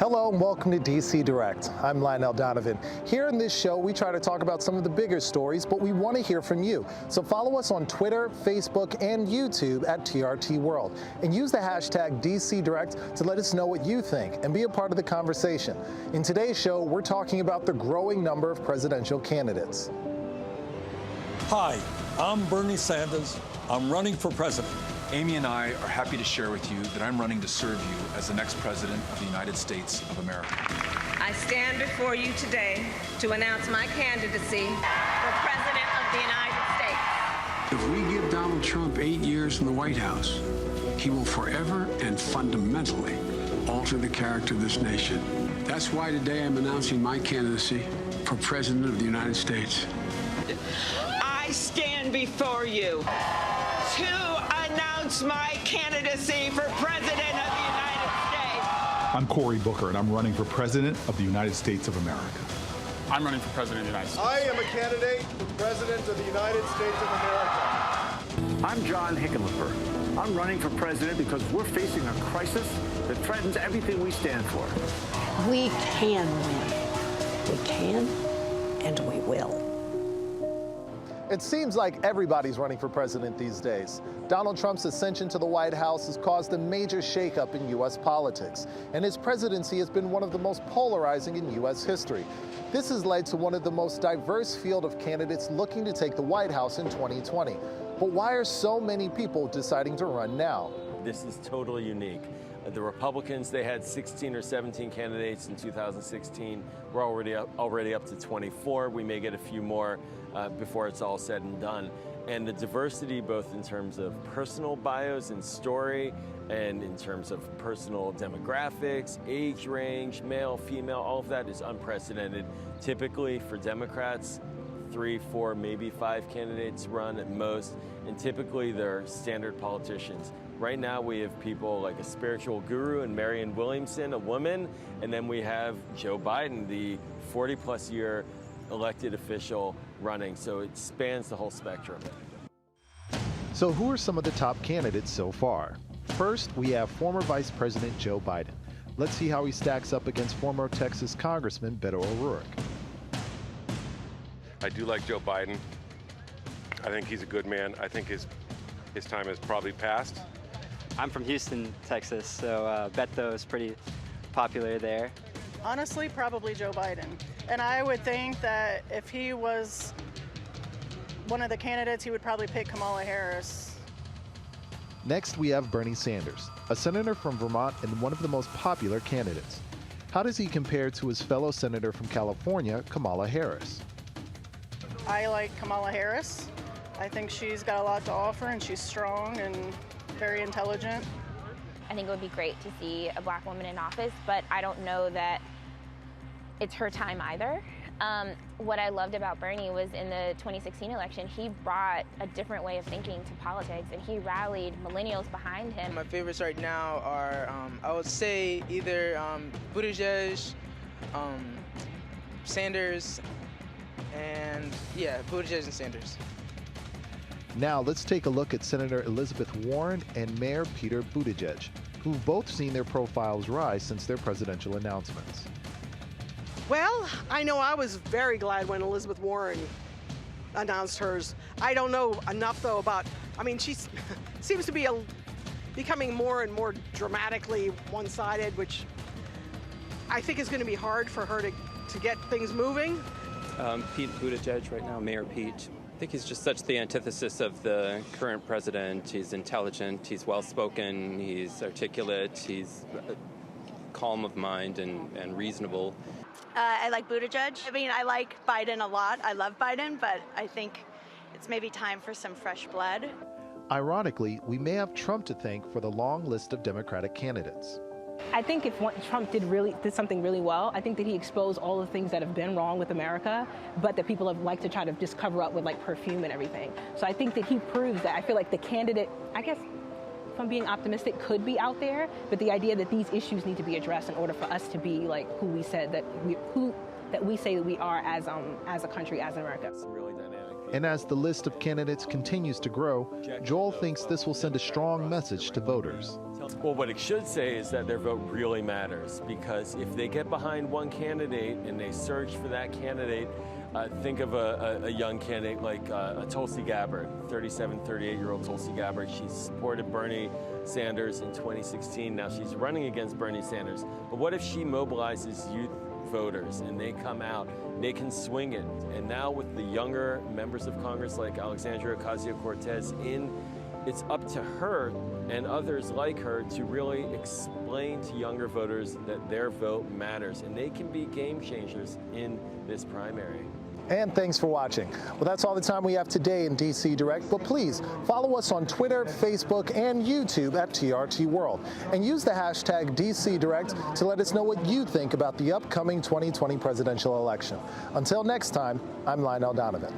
Hello and welcome to DC Direct. I'm Lionel Donovan. Here in this show, we try to talk about some of the bigger stories, but we want to hear from you. So follow us on Twitter, Facebook, and YouTube at TRT World. And use the hashtag DC Direct to let us know what you think and be a part of the conversation. In today's show, we're talking about the growing number of presidential candidates. Hi, I'm Bernie Sanders. I'm running for president. Amy and I are happy to share with you that I'm running to serve you as the next president of the United States of America. I stand before you today to announce my candidacy for president of the United States. If we give Donald Trump 8 years in the White House, he will forever and fundamentally alter the character of this nation. That's why today I'm announcing my candidacy for president of the United States. I stand before you to announce my candidacy for president of the United States. I'm Cory Booker, and I'm running for president of the United States of America. I'm running for president of the United States. I am a candidate for president of the United States of America. I'm John Hickenlooper. I'm running for president because we're facing a crisis that threatens everything we stand for. We can win. We can, and we will. It seems like everybody's running for president these days. Donald Trump's ascension to the White House has caused a major shakeup in U.S. politics, and his presidency has been one of the most polarizing in U.S. history. This has led to one of the most diverse field of candidates looking to take the White House in 2020. But why are so many people deciding to run now? This is totally unique. The Republicans, they had 16 or 17 candidates in 2016. We're already up to 24. We may get a few more before it's all said and done. And the diversity, both in terms of personal bios and story, and in terms of personal demographics, age range, male, female, all of that is unprecedented. Typically for Democrats, 3, 4, maybe 5 candidates run at most, and typically they're standard politicians. Right now we have people like a spiritual guru and Marianne Williamson, a woman, and then we have Joe Biden, the 40-plus year elected official running, so it spans the whole spectrum. So who are some of the top candidates so far? First, we have former Vice President Joe Biden. Let's see how he stacks up against former Texas Congressman Beto O'Rourke. I do like Joe Biden. I think he's a good man. I think his time has probably passed. I'm from Houston, Texas, so Beto is pretty popular there. Honestly, probably Joe Biden. And I would think that if he was one of the candidates, he would probably pick Kamala Harris. Next, we have Bernie Sanders, a senator from Vermont and one of the most popular candidates. How does he compare to his fellow senator from California, Kamala Harris? I like Kamala Harris. I think she's got a lot to offer, and she's strong and very intelligent. I think it would be great to see a black woman in office, but I don't know that it's her time either. What I loved about Bernie was in the 2016 election, he brought a different way of thinking to politics, and he rallied millennials behind him. My favorites right now are, I would say, either Buttigieg, Sanders, and Buttigieg and Sanders. Now let's take a look at Senator Elizabeth Warren and Mayor Peter Buttigieg, who've both seen their profiles rise since their presidential announcements. Well, I know I was very glad when Elizabeth Warren announced hers. I don't know enough, though, about, she seems to be becoming more and more dramatically one-sided, which I think is going to be hard for her to get things moving. Pete Buttigieg right now, Mayor Pete. I think he's just such the antithesis of the current president. He's intelligent, he's well-spoken, he's articulate, he's calm of mind and reasonable. I like Buttigieg. I like Biden a lot. I love Biden, but I think it's maybe time for some fresh blood. Ironically, we may have Trump to thank for the long list of Democratic candidates. I think if Trump did something really well, I think that he exposed all the things that have been wrong with America, but that people have liked to try to just cover up with perfume and everything. So I think that he proves that. I feel like the candidate, I guess, if I'm being optimistic, could be out there, but the idea that these issues need to be addressed in order for us to be who we said that we say that we are as a country, as America. And as the list of candidates continues to grow, Joel thinks this will send a strong message to voters. Well, what it should say is that their vote really matters, because if they get behind one candidate and they search for that candidate, think of a young candidate like Tulsi Gabbard, 38-year-old Tulsi Gabbard. She supported Bernie Sanders in 2016. Now she's running against Bernie Sanders. But what if she mobilizes youth voters and they come out, they can swing it? And now with the younger members of Congress like Alexandria Ocasio-Cortez in, it's up to her and others like her to really explain to younger voters that their vote matters, and they can be game changers in this primary. And thanks for watching. Well, that's all the time we have today in DC Direct, but please follow us on Twitter, Facebook, and YouTube at TRT World, and use the hashtag DC Direct to let us know what you think about the upcoming 2020 presidential election. Until next time, I'm Lionel Donovan.